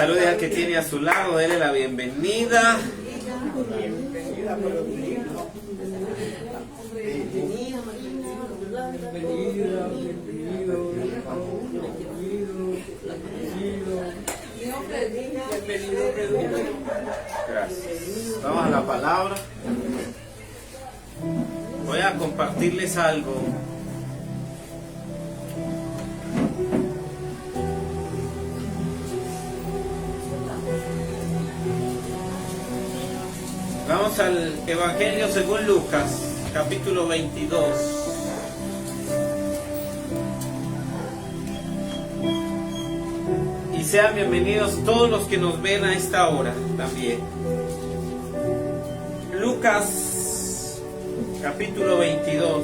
Salude al que tiene a su lado, déle la bienvenida. Gracias. Vamos a la palabra. Voy a compartirles algo. Vamos al Evangelio según Lucas, capítulo 22. Y sean bienvenidos todos los que nos ven a esta hora también. Lucas, capítulo 22.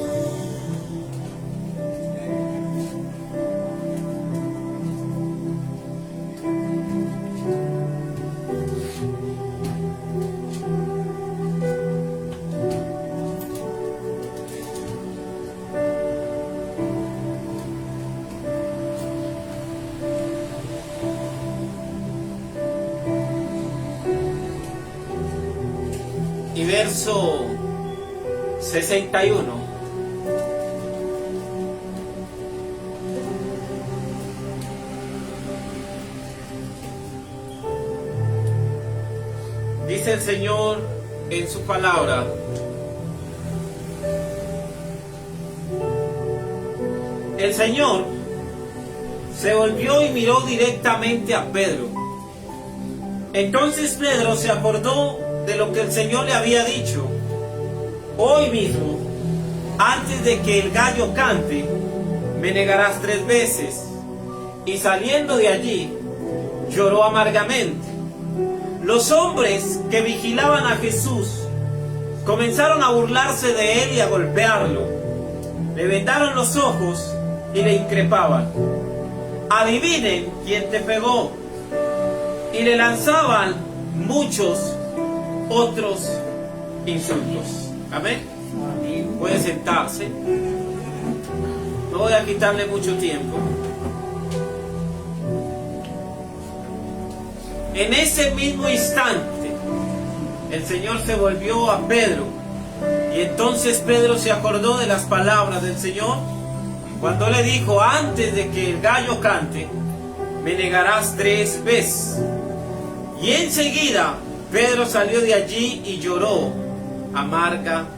Y verso 61. Dice el Señor en su palabra: el Señor se volvió y miró directamente a Pedro. Entonces Pedro se acordó de lo que el Señor le había dicho: hoy mismo, antes de que el gallo cante, me negarás 3 veces. Y saliendo de allí, lloró amargamente. Los hombres que vigilaban a Jesús comenzaron a burlarse de él y a golpearlo. Le vendaron los ojos y le increpaban: adivinen quién te pegó. Y le lanzaban muchos otros insultos. Amén. Puede sentarse. No voy a quitarle mucho tiempo. En ese mismo instante, el Señor se volvió a Pedro. Y entonces Pedro se acordó de las palabras del Señor cuando le dijo: antes de que el gallo cante, me negarás 3 veces. Y enseguida Pedro salió de allí y lloró amargamente.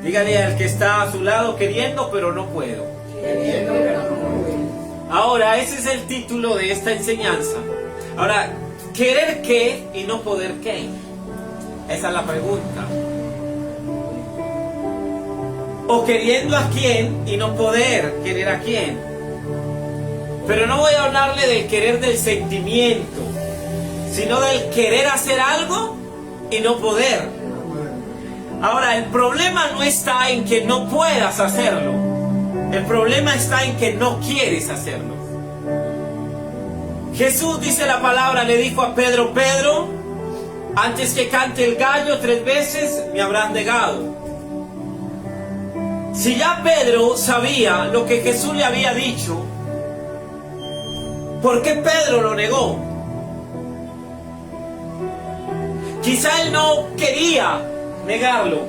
Dígale al que está a su lado: queriendo pero no puedo. Ahora, ese es el título de esta enseñanza. Ahora, ¿querer qué y no poder qué? Esa es la pregunta. O queriendo a quién y no poder querer a quién. Pero no voy a hablarle del querer del sentimiento, sino del querer hacer algo y no poder. Ahora, el problema no está en que no puedas hacerlo. El problema está en que no quieres hacerlo. Jesús, dice la palabra, le dijo a Pedro: Pedro, antes que cante el gallo 3 veces, me habrás negado. Si ya Pedro sabía lo que Jesús le había dicho, ¿por qué Pedro lo negó? Quizá él no quería negarlo,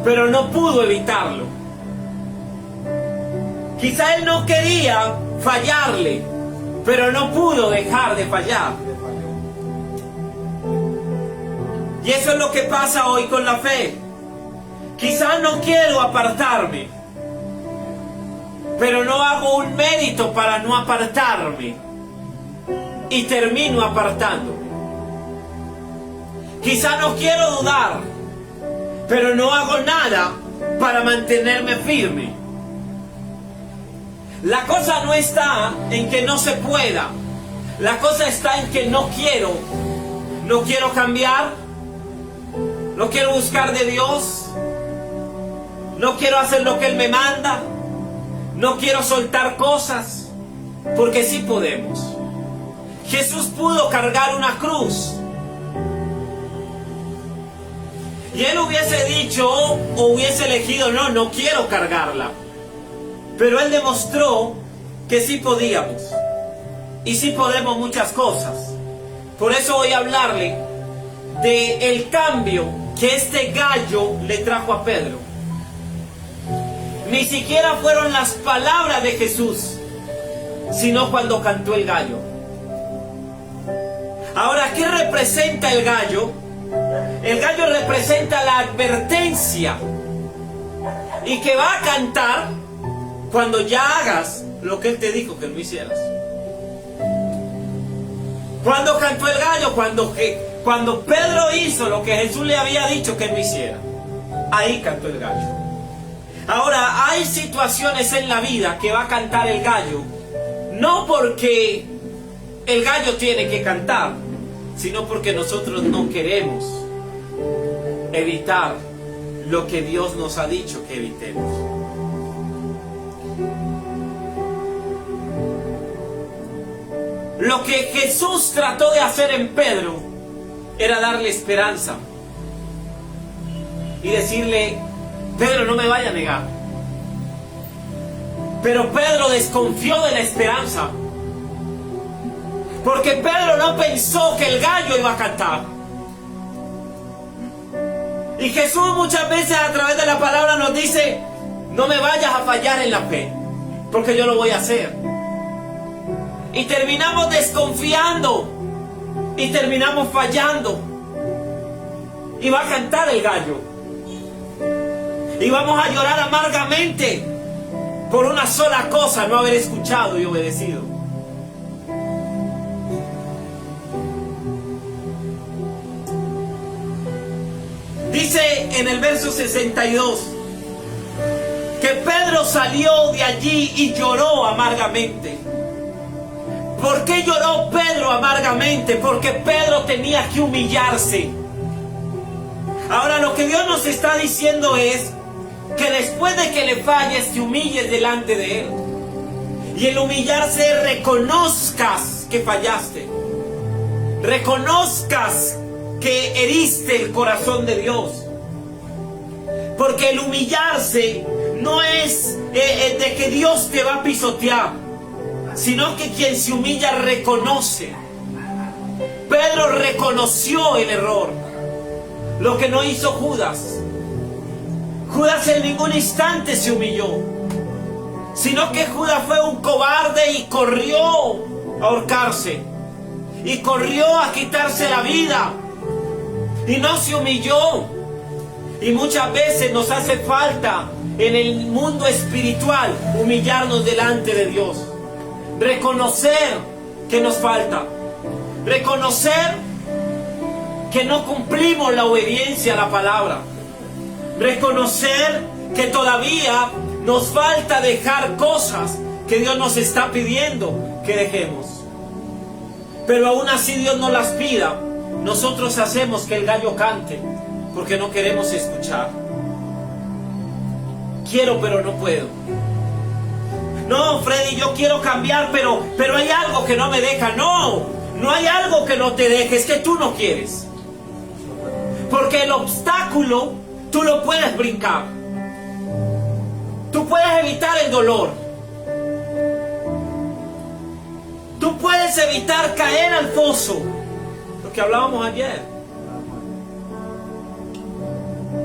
pero no pudo evitarlo. Quizá él no quería fallarle, pero no pudo dejar de fallar. Y eso es lo que pasa hoy con la fe. Quizá no quiero apartarme, pero no hago un mérito para no apartarme y termino apartándome. Quizá no quiero dudar, pero no hago nada para mantenerme firme. La cosa no está en que no se pueda. La cosa está en que no quiero. No quiero cambiar. No quiero buscar de Dios. No quiero hacer lo que Él me manda. No quiero soltar cosas. Porque sí podemos. Jesús pudo cargar una cruz. Y Él hubiese dicho o hubiese elegido: no quiero cargarla. Pero Él demostró que sí podíamos. y sí podemos muchas cosas. Por eso voy a hablarle de el cambio que este gallo le trajo a Pedro. Ni siquiera fueron las palabras de Jesús, sino cuando cantó el gallo. Ahora, ¿qué representa el gallo? El gallo representa la advertencia y que va a cantar cuando ya hagas lo que Él te dijo que no hicieras. Cuando cantó el gallo, cuando Pedro hizo lo que Jesús le había dicho que no hiciera, ahí cantó el gallo. Ahora, hay situaciones en la vida que va a cantar el gallo, no porque el gallo tiene que cantar, sino porque nosotros no queremos evitar lo que Dios nos ha dicho que evitemos. Lo que Jesús trató de hacer en Pedro era darle esperanza y decirle: Pedro, no me vaya a negar. Pero Pedro desconfió de la esperanza, porque Pedro no pensó que el gallo iba a cantar. Y Jesús muchas veces a través de la palabra nos dice: no me vayas a fallar en la fe, porque yo lo voy a hacer. Y terminamos desconfiando y terminamos fallando, y va a cantar el gallo y vamos a llorar amargamente por una sola cosa: no haber escuchado y obedecido. Dice en el verso 62 que Pedro salió de allí y lloró amargamente. ¿Por qué lloró Pedro amargamente? Porque Pedro tenía que humillarse. Ahora, lo que Dios nos está diciendo es que después de que le falles, te humilles delante de Él. Y el humillarse, reconozcas que fallaste. Reconozcas que heriste el corazón de Dios. Porque el humillarse no es de que Dios te va a pisotear, sino que quien se humilla reconoce. Pedro reconoció el error, lo que no hizo Judas. Judas en ningún instante se humilló, sino que Judas fue un cobarde y corrió a ahorcarse, y corrió a quitarse la vida, y no se humilló. Y muchas veces nos hace falta en el mundo espiritual humillarnos delante de Dios, reconocer que nos falta, reconocer que no cumplimos la obediencia a la palabra, reconocer que todavía nos falta dejar cosas que Dios nos está pidiendo que dejemos. Pero aún así Dios no las pida, nosotros hacemos que el gallo cante porque no queremos escuchar. Quiero pero no puedo. No, Freddy, yo quiero cambiar, pero hay algo que no me deja. No hay algo que no te deje, es que tú no quieres. Porque el obstáculo tú lo puedes brincar. Tú puedes evitar el dolor. Tú puedes evitar caer al foso. Lo que hablábamos ayer.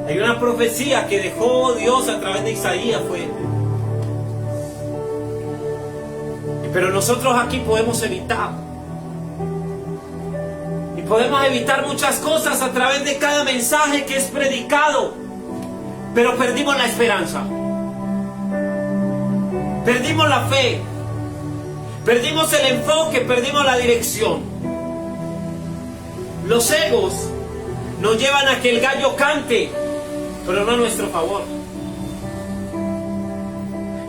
Hay una profecía que dejó Dios a través de Isaías, pero nosotros aquí podemos evitar. Y podemos evitar muchas cosas a través de cada mensaje que es predicado. Pero perdimos la esperanza. Perdimos la fe. Perdimos el enfoque, perdimos la dirección. Los egos nos llevan a que el gallo cante, pero no a nuestro favor.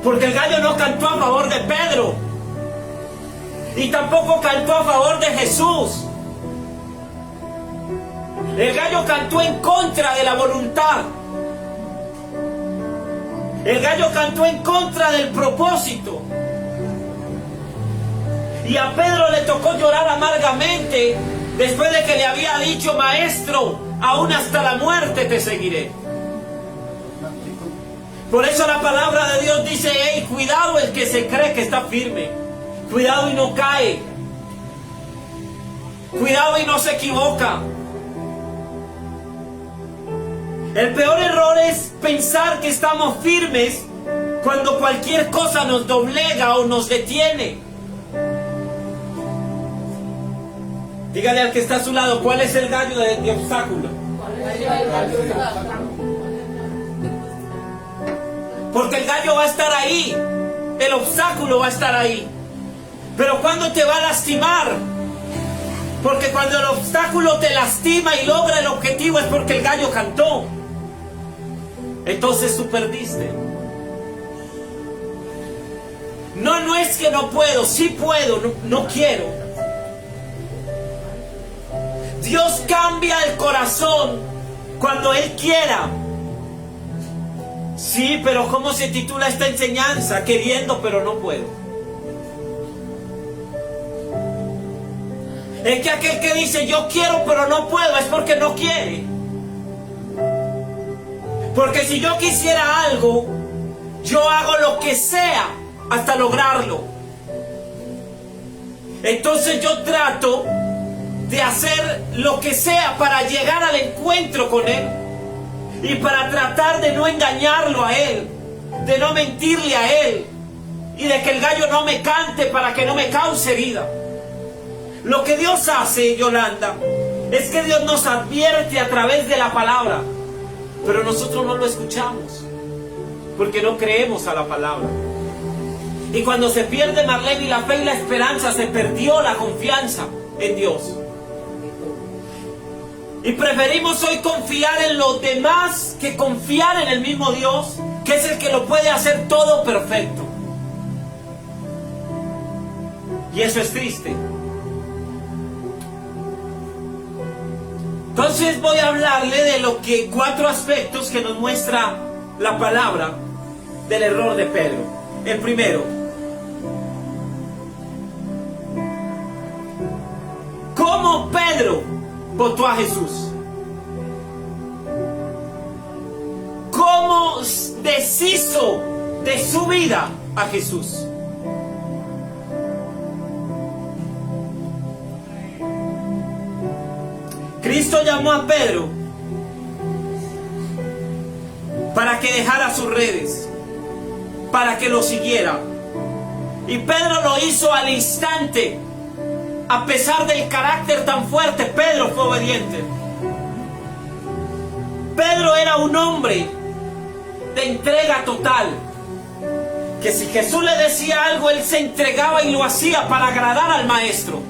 Porque el gallo no cantó a favor de Pedro, y tampoco cantó a favor de Jesús. El gallo cantó en contra de la voluntad. El gallo cantó en contra del propósito. Y a Pedro le tocó llorar amargamente después de que le había dicho: Maestro, aún hasta la muerte te seguiré. Por eso la palabra de Dios dice: hey, cuidado el que se cree que está firme. Cuidado y no cae. Cuidado y no se equivoca. El peor error es pensar que estamos firmes cuando cualquier cosa nos doblega o nos detiene. Dígale al que está a su lado, ¿cuál es el gallo de obstáculo? Porque el gallo va a estar ahí, el obstáculo va a estar ahí. Pero ¿cuándo te va a lastimar? Porque cuando el obstáculo te lastima y logra el objetivo es porque el gallo cantó. Entonces tú perdiste. No es que no puedo, sí puedo, no quiero. Dios cambia el corazón cuando Él quiera. Sí, pero ¿cómo se titula esta enseñanza? Queriendo pero no puedo. Es que aquel que dice yo quiero pero no puedo es porque no quiere. Porque si yo quisiera algo, yo hago lo que sea hasta lograrlo. Entonces yo trato de hacer lo que sea para llegar al encuentro con Él. Y para tratar de no engañarlo a Él, de no mentirle a Él, y de que el gallo no me cante para que no me cause herida. Lo que Dios hace, Yolanda, es que Dios nos advierte a través de la palabra, pero nosotros no lo escuchamos, porque no creemos a la palabra. Y cuando se pierde, Marlene, y la fe y la esperanza, se perdió la confianza en Dios. Y preferimos hoy confiar en los demás que confiar en el mismo Dios, que es el que lo puede hacer todo perfecto. Y eso es triste. Entonces voy a hablarle de 4 aspectos que nos muestra la palabra del error de Pedro. El primero: ¿cómo Pedro votó a Jesús? ¿Cómo deshizo de su vida a Jesús? Cristo llamó a Pedro para que dejara sus redes, para que lo siguiera. Y Pedro lo hizo al instante. A pesar del carácter tan fuerte, Pedro fue obediente. Pedro era un hombre de entrega total, que si Jesús le decía algo, él se entregaba y lo hacía para agradar al maestro.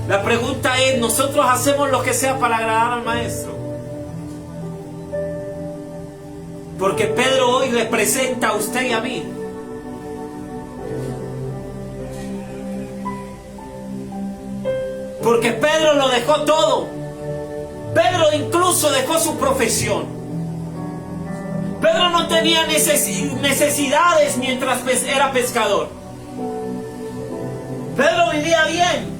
La pregunta es, ¿nosotros hacemos lo que sea para agradar al maestro? Porque Pedro hoy representa a usted y a mí. Porque Pedro lo dejó todo. Pedro incluso dejó su profesión. Pedro no tenía necesidades mientras era pescador. Pedro vivía bien.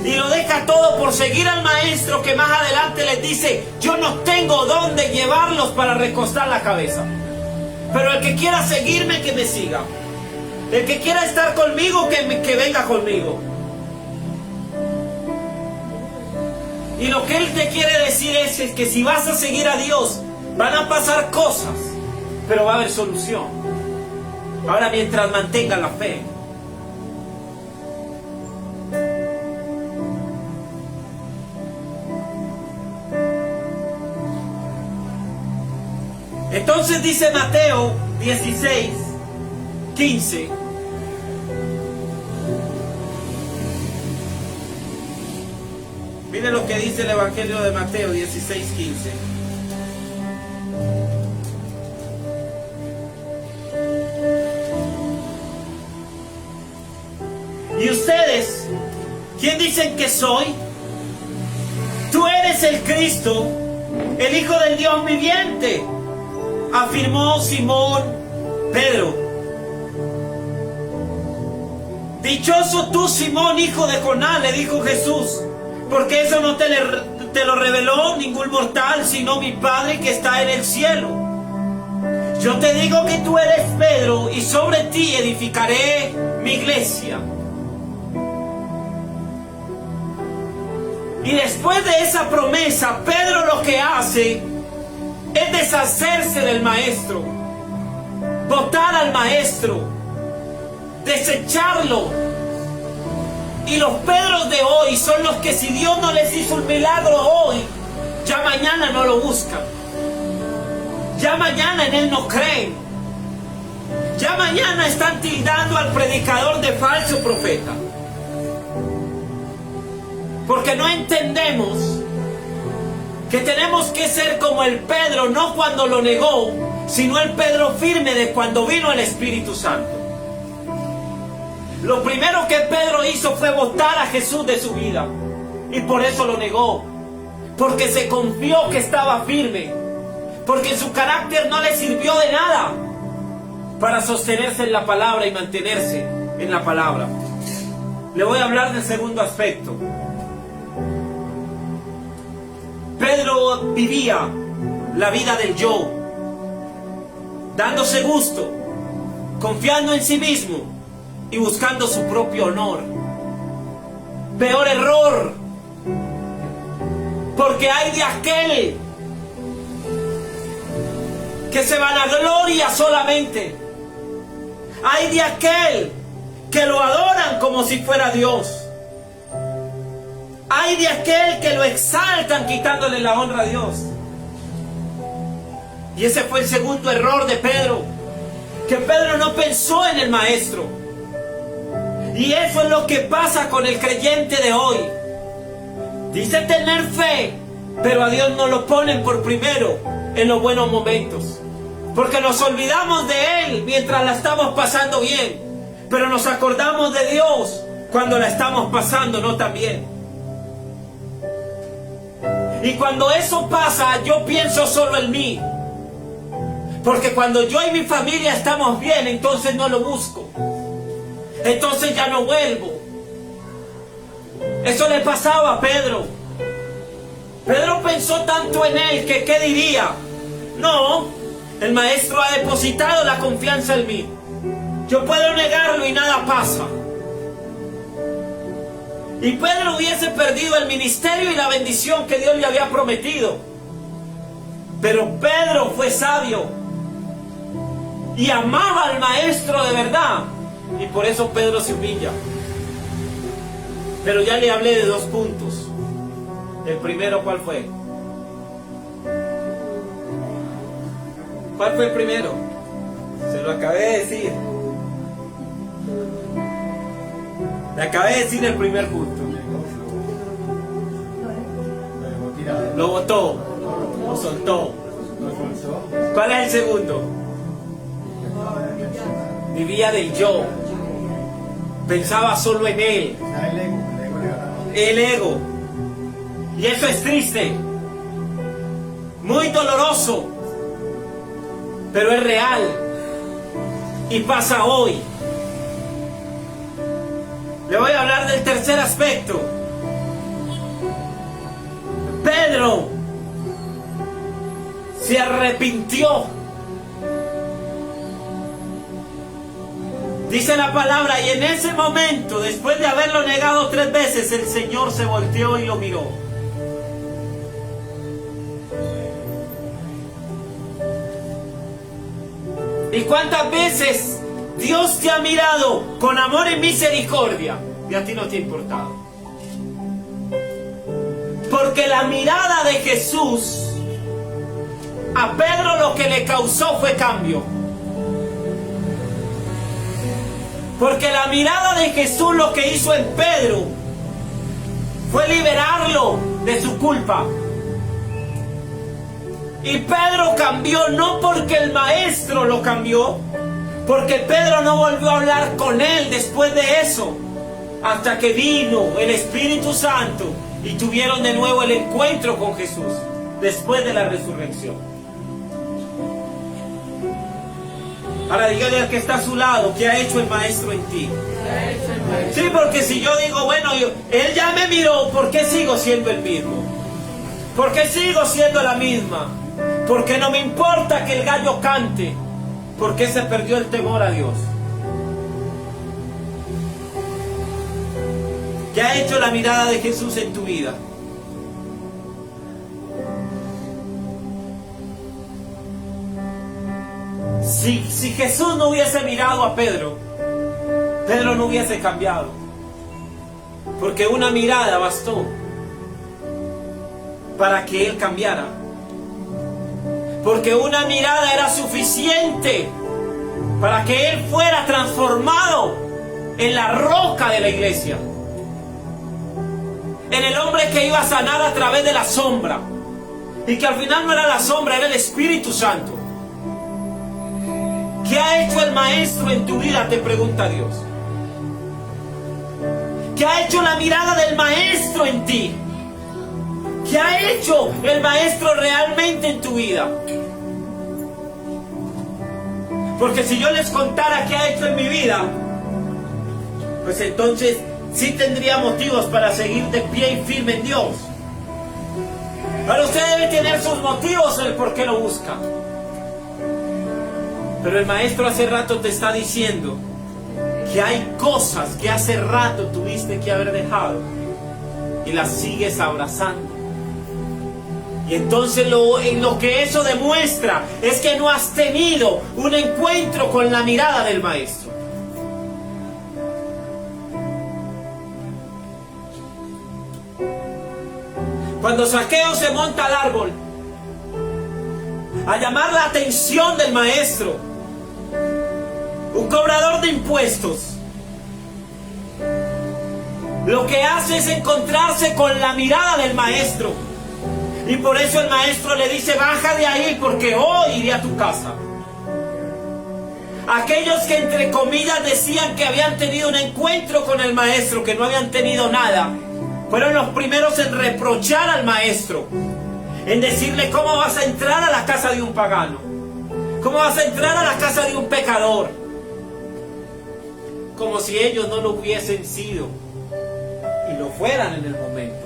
Y lo deja todo por seguir al maestro, que más adelante les dice: yo no tengo dónde llevarlos para recostar la cabeza. Pero el que quiera seguirme, que me siga. El que quiera estar conmigo, que venga conmigo. Y lo que Él te quiere decir es que si vas a seguir a Dios, van a pasar cosas, pero va a haber solución. Ahora, mientras mantengan la fe. Entonces dice Mateo 16:15. Mire lo que dice el Evangelio de Mateo 16:15. ¿Y ustedes quién dicen que soy? Tú eres el Cristo, el Hijo del Dios viviente, afirmó Simón Pedro. Dichoso tú, Simón, hijo de Jonás, le dijo Jesús, porque eso no te lo reveló ningún mortal, sino mi Padre que está en el cielo. Yo te digo que tú eres Pedro, y sobre ti edificaré mi iglesia. Y después de esa promesa, Pedro lo que hace es deshacerse del maestro, botar al maestro, desecharlo. Y los Pedros de hoy son los que, si Dios no les hizo un milagro hoy, ya mañana no lo buscan. Ya mañana en Él no creen. Ya mañana están tildando al predicador de falso profeta. Porque no entendemos que tenemos que ser como el Pedro, no cuando lo negó, sino el Pedro firme de cuando vino el Espíritu Santo. Lo primero que Pedro hizo fue botar a Jesús de su vida. Y por eso lo negó. Porque se confió que estaba firme. Porque su carácter no le sirvió de nada para sostenerse en la palabra y mantenerse en la palabra. Le voy a hablar del segundo aspecto. Pedro vivía la vida del yo, dándose gusto, confiando en sí mismo y buscando su propio honor. Peor error, porque hay de aquel que se vanagloria solamente. Hay de aquel que lo adoran como si fuera Dios. Hay de aquel que lo exaltan quitándole la honra a Dios. Y ese fue el segundo error de Pedro, que Pedro no pensó en el maestro. Y eso es lo que pasa con el creyente de hoy. Dice tener fe, pero a Dios no lo ponen por primero en los buenos momentos. Porque nos olvidamos de Él mientras la estamos pasando bien, pero nos acordamos de Dios cuando la estamos pasando no tan bien. Y cuando eso pasa, yo pienso solo en mí. Porque cuando yo y mi familia estamos bien, entonces no lo busco. Entonces ya no vuelvo. Eso le pasaba a Pedro. Pedro pensó tanto en él que ¿qué diría? No, el maestro ha depositado la confianza en mí. Yo puedo negarlo y nada pasa. Y Pedro hubiese perdido el ministerio y la bendición que Dios le había prometido. Pero Pedro fue sabio y amaba al maestro de verdad. Y por eso Pedro se humilla. Pero ya le hablé de 2 puntos. El primero, ¿cuál fue? ¿Cuál fue el primero? Se lo acabé de decir. Le acabé de decir el primer punto. Lo botó, lo soltó. ¿Cuál es el segundo? Vivía del yo. Pensaba solo en él. El ego. Y eso es triste. Muy doloroso. Pero es real. Y pasa hoy. Le voy a hablar del tercer aspecto. Pedro se arrepintió. Dice la palabra, y en ese momento, después de haberlo negado 3 veces, el Señor se volteó y lo miró. ¿Y cuántas veces Dios te ha mirado con amor y misericordia y a ti no te ha importado? Porque la mirada de Jesús a Pedro lo que le causó fue cambio. Porque la mirada de Jesús lo que hizo en Pedro fue liberarlo de su culpa. Y Pedro cambió no porque el maestro lo cambió, porque Pedro no volvió a hablar con él después de eso, hasta que vino el Espíritu Santo y tuvieron de nuevo el encuentro con Jesús después de la resurrección. Ahora dígale al que está a su lado, ¿qué ha hecho el maestro en ti? Sí, porque si yo digo, bueno, él ya me miró, ¿por qué sigo siendo el mismo? ¿Por qué sigo siendo la misma? Porque no me importa que el gallo cante. ¿Por qué se perdió el temor a Dios? ¿Qué ha hecho la mirada de Jesús en tu vida? Si Jesús no hubiese mirado a Pedro, Pedro no hubiese cambiado. Porque una mirada bastó para que él cambiara. Porque una mirada era suficiente para que él fuera transformado en la roca de la iglesia. En el hombre que iba a sanar a través de la sombra. Y que al final no era la sombra, era el Espíritu Santo. ¿Qué ha hecho el Maestro en tu vida? Te pregunta Dios. ¿Qué ha hecho la mirada del Maestro en ti? ¿Qué ha hecho el Maestro realmente en tu vida? Porque si yo les contara qué ha hecho en mi vida, pues entonces sí tendría motivos para seguir de pie y firme en Dios. Pero usted debe tener sus motivos en el por qué lo busca. Pero el Maestro hace rato te está diciendo que hay cosas que hace rato tuviste que haber dejado y las sigues abrazando. Y entonces lo que eso demuestra es que no has tenido un encuentro con la mirada del Maestro. Cuando Zaqueo se monta al árbol a llamar la atención del Maestro, un cobrador de impuestos, lo que hace es encontrarse con la mirada del Maestro. Y por eso el Maestro le dice: baja de ahí, porque hoy iré a tu casa. Aquellos que entre comillas decían que habían tenido un encuentro con el Maestro, que no habían tenido nada, fueron los primeros en reprochar al Maestro, en decirle: ¿cómo vas a entrar a la casa de un pagano? ¿Cómo vas a entrar a la casa de un pecador? Como si ellos no lo hubiesen sido y lo fueran en el momento,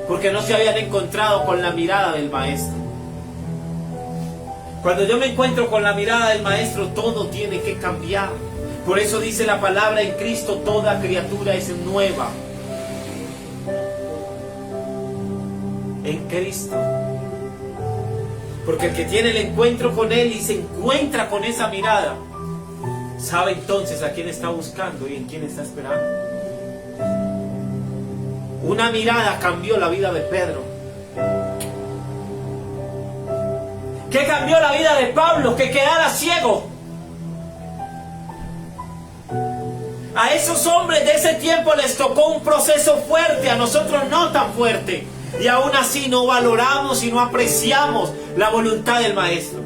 porque no se habían encontrado con la mirada del Maestro. Cuando yo me encuentro con la mirada del Maestro, todo tiene que cambiar. Por eso dice la palabra: en Cristo toda criatura es nueva. En Cristo. Porque el que tiene el encuentro con Él y se encuentra con esa mirada, sabe entonces a quién está buscando y en quién está esperando. Una mirada cambió la vida de Pedro. ¿Qué cambió la vida de Pablo? Que quedara ciego. A esos hombres de ese tiempo les tocó un proceso fuerte, a nosotros no tan fuerte. Y aún así no valoramos y no apreciamos la voluntad del Maestro.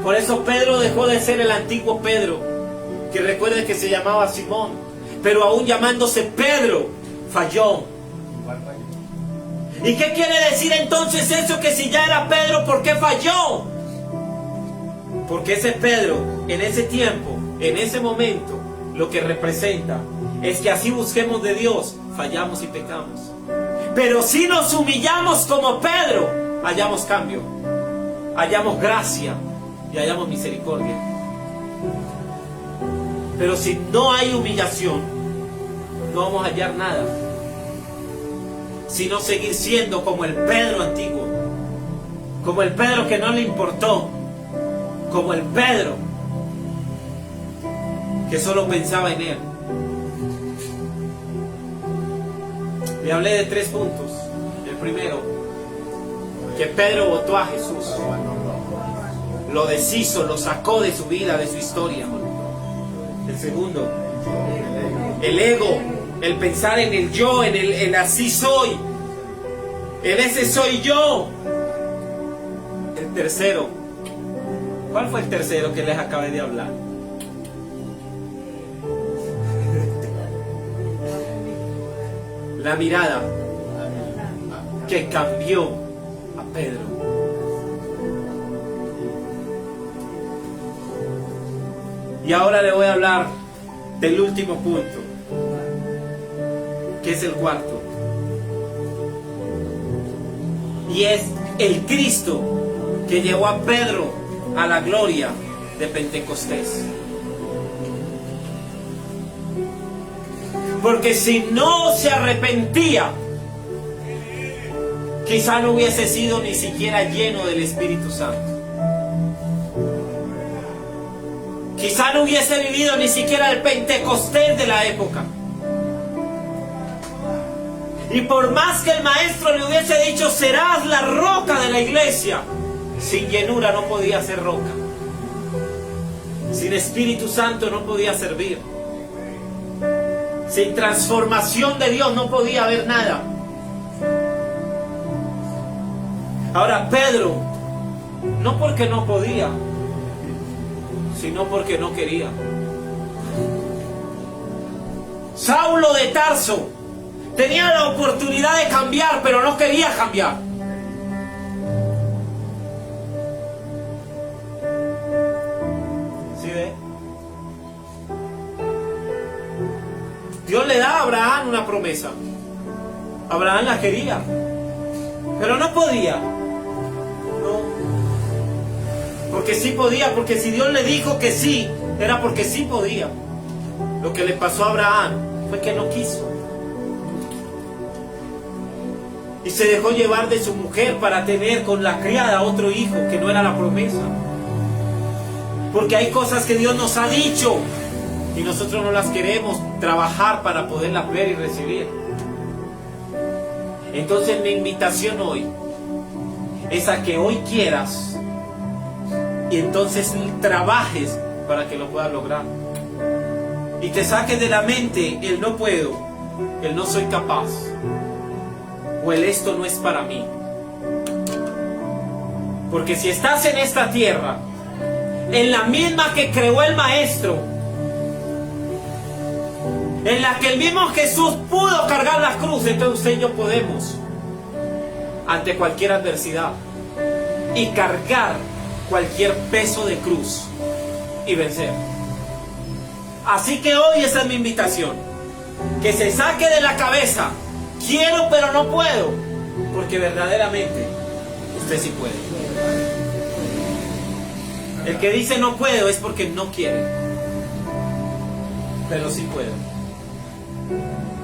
Por eso Pedro dejó de ser el antiguo Pedro, que recuerden que se llamaba Simón, pero aún llamándose Pedro, falló. ¿Y qué quiere decir entonces eso? Que si ya era Pedro, ¿por qué falló? Porque ese Pedro, en ese tiempo, en ese momento, lo que representa es que así busquemos de Dios, fallamos y pecamos. Pero si nos humillamos como Pedro, hallamos cambio, hallamos gracia y hallamos misericordia. Pero si no hay humillación, no vamos a hallar nada, sino seguir siendo como el Pedro antiguo, como el Pedro que no le importó, como el Pedro que solo pensaba en él. Le hablé de 3 puntos. El primero, que Pedro votó a Jesús, lo deshizo, lo sacó de su vida, de su historia. El segundo, el ego, el pensar en el yo, en el así soy, en ese soy yo. El tercero, ¿cuál fue el tercero que les acabé de hablar? La mirada que cambió a Pedro. Y ahora le voy a hablar del último punto, que es el cuarto. Y es el Cristo que llevó a Pedro a la gloria de Pentecostés. Porque si no se arrepentía, quizá no hubiese sido ni siquiera lleno del Espíritu Santo. Quizá no hubiese vivido ni siquiera el Pentecostés de la época. Y por más que el maestro le hubiese dicho, serás la roca de la iglesia, sin llenura no podía ser roca. Sin Espíritu Santo no podía servir. Sin transformación de Dios no podía haber nada. Ahora Pedro, no porque no podía, sino porque no quería. Saulo de Tarso tenía la oportunidad de cambiar, pero no quería cambiar. ¿Sí ve? Dios le da a Abraham una promesa. Abraham la quería, pero no podía. No. Porque sí podía, porque si Dios le dijo que sí, era porque sí podía. Lo que le pasó a Abraham fue que no quiso. Y se dejó llevar de su mujer para tener con la criada otro hijo, que no era la promesa. Porque hay cosas que Dios nos ha dicho y nosotros no las queremos trabajar para poderlas ver y recibir. Entonces mi invitación hoy es a que hoy quieras y entonces trabajes para que lo puedas lograr. Y te saques de la mente el no puedo, el no soy capaz, o el esto no es para mí. Porque si estás en esta tierra, en la misma que creó el maestro, en la que el mismo Jesús pudo cargar la cruz, entonces usted y yo podemos ante cualquier adversidad y cargar cualquier peso de cruz y vencer. Así que hoy esa es mi invitación, que se saque de la cabeza quiero pero no puedo, porque verdaderamente usted sí puede. El que dice no puedo es porque no quiere, pero sí puedo.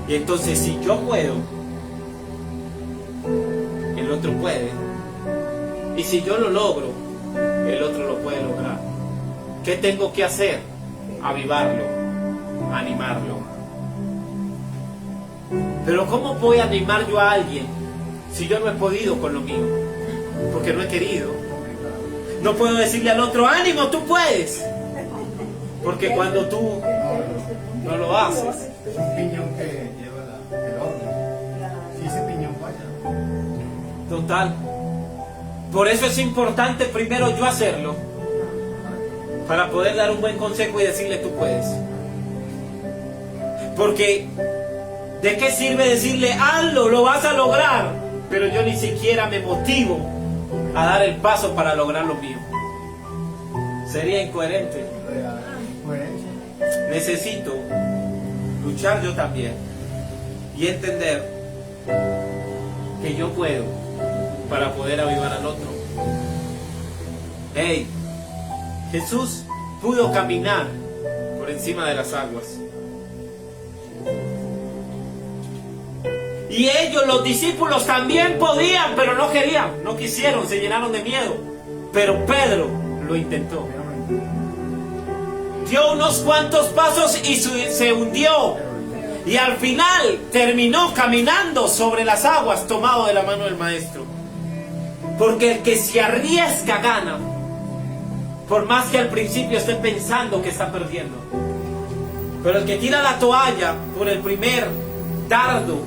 Y entonces si yo puedo, el otro puede. Y si yo lo logro, el otro lo puede lograr. ¿Qué tengo que hacer? Avivarlo, animarlo. Pero ¿cómo voy a animar yo a alguien si yo no he podido con lo mío? Porque no he querido. No puedo decirle al otro, ánimo, tú puedes. Porque cuando tú no lo haces. Es un piñón que lleva el horno. Si ese piñón falla. Total. Por eso es importante primero yo hacerlo, para poder dar un buen consejo y decirle tú puedes. Porque ¿de qué sirve decirle hazlo, lo vas a lograr? Pero yo ni siquiera me motivo a dar el paso para lograr lo mío. Sería incoherente. Necesito luchar yo también y entender que yo puedo para poder avivar al otro. Hey, Jesús pudo caminar por encima de las aguas. Y ellos, los discípulos, también podían, pero no querían, no quisieron, se llenaron de miedo. Pero Pedro lo intentó. Dio unos cuantos pasos y se hundió. Y al final terminó caminando sobre las aguas, tomado de la mano del maestro. Porque el que se arriesga gana. Por más que al principio esté pensando que está perdiendo. Pero el que tira la toalla por el primer dardo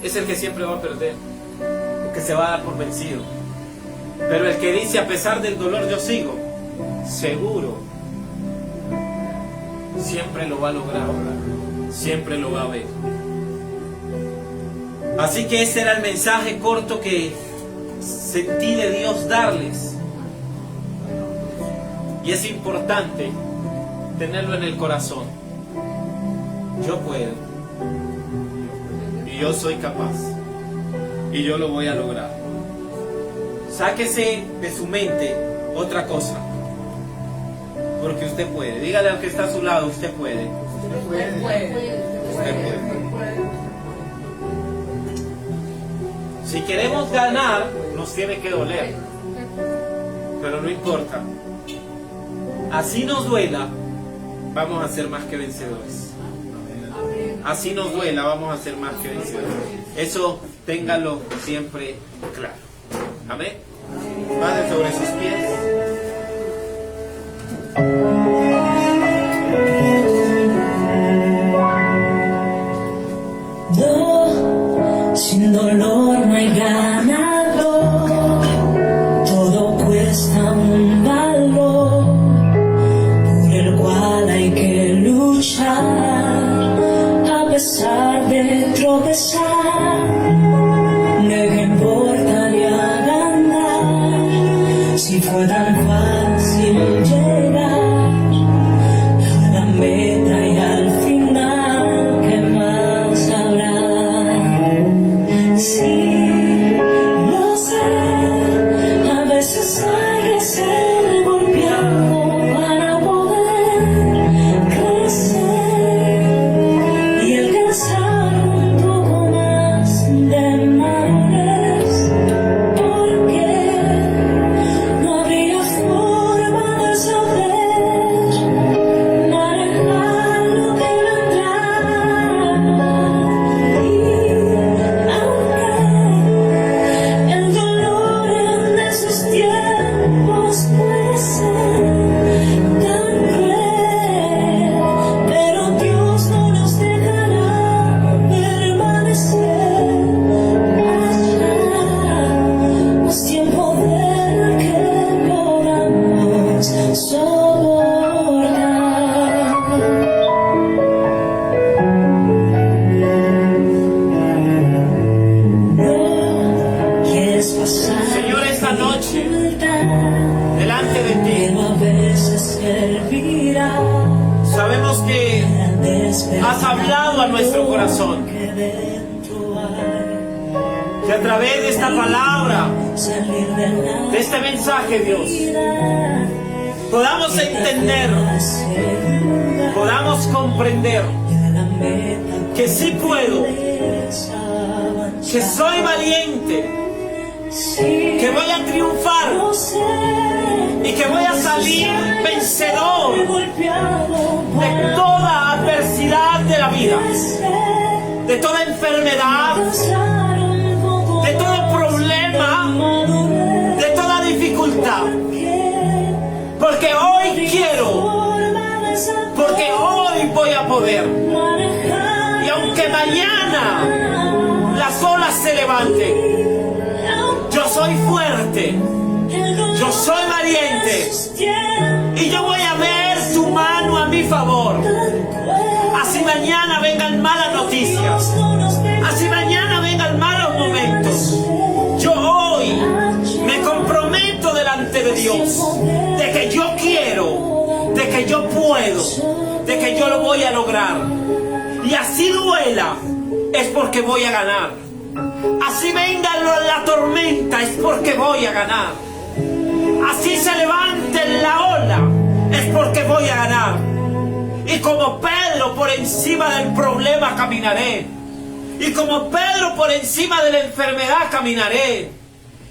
es el que siempre va a perder, porque se va a dar por vencido. Pero el que dice a pesar del dolor yo sigo, seguro, siempre lo va a lograr, siempre lo va a ver. Así que ese era el mensaje corto que sentí de Dios darles. Y es importante tenerlo en el corazón. Yo puedo. Y yo soy capaz. Y yo lo voy a lograr. Sáquese de su mente otra cosa. Porque usted puede. Dígale al que está a su lado, usted puede. Usted puede. Usted puede. Si queremos ganar, nos tiene que doler. Pero no importa. Así nos duela, vamos a ser más que vencedores. Así nos duela, vamos a ser más que vencedores. Eso téngalo siempre claro. Amén. Padre, sobre sus pies. No, sin dolor no hay ganador. Todo cuesta un valor por el cual hay que luchar. A pesar de tropezar, no importaría ganar. Si fue tan fácil llegar a la meta y al final, ¿qué más habrá? Sí, lo sé, a veces hay que ser golpeado para poder crecer y alcanzar un poco más de madurez, porque no habría forma de saber manejar lo que vendrá. Y aunque el dolor en esos tiempos puede ser tan cruel, pero Dios no nos dejará permanecer allá. Es tiempo de que podamos soportar. No quieres pasar, Señor, esta noche, dificultad, delante de ti, pero a veces servirá sabemos que para despertar has hablado a nuestro corazón. que dentro hay. Que a través de esta palabra, Salir de la de este mensaje, Dios, vida, podamos entender, segura podamos comprender de la meta que sí puedo, puedes avanzar. que soy valiente, Sí, que voy a triunfar lo sé, y que voy a salir vencedor golpeado de toda adversidad de la vida, para de toda enfermedad, alcanzar un poco de todo problema, madurez, de toda dificultad. que Porque hoy quiero, forma de saber porque hoy voy a poder. manejar. Y aunque mañana las olas se levanten, yo soy fuerte, yo soy valiente y yo voy a ver tu mano a mi favor. Así mañana vengan malas noticias, así mañana vengan malos momentos, yo hoy me comprometo delante de Dios de que yo quiero, de que yo puedo, de que yo lo voy a lograr. Y así duela, es porque voy a ganar. Así venga la tormenta, es porque voy a ganar. Así se levante la ola, es porque voy a ganar. Y como Pedro, por encima del problema caminaré. Y como Pedro, por encima de la enfermedad caminaré.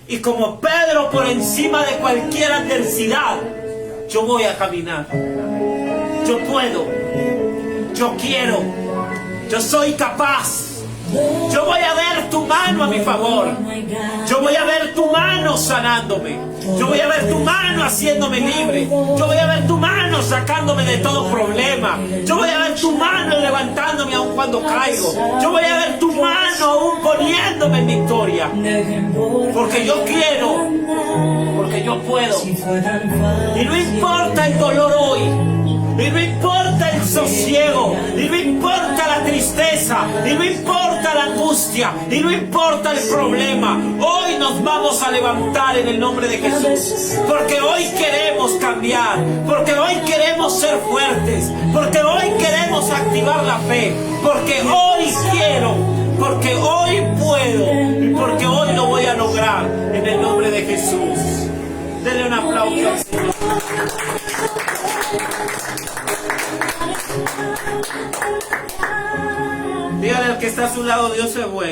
Y como Pedro, por encima de cualquier adversidad, yo voy a caminar. Yo puedo, yo quiero, yo soy capaz. Yo voy a ver tu mano a mi favor. Yo voy a ver tu mano sanándome. Yo voy a ver tu mano haciéndome libre. Yo voy a ver tu mano sacándome de todo problema. Yo voy a ver tu mano levantándome aun cuando caigo. Yo voy a ver tu mano aún poniéndome en victoria. Porque yo quiero, porque yo puedo. Y no importa el dolor hoy, y no importa el sosiego, y no importa la tristeza, y no importa la angustia, y no importa el problema. Hoy nos vamos a levantar en el nombre de Jesús, porque hoy queremos cambiar, porque hoy queremos ser fuertes, porque hoy queremos activar la fe, porque hoy quiero, porque hoy puedo, y porque hoy lo voy a lograr en el nombre de Jesús. Denle un aplauso al Señor. Dígale al que está a su lado, Dios es bueno.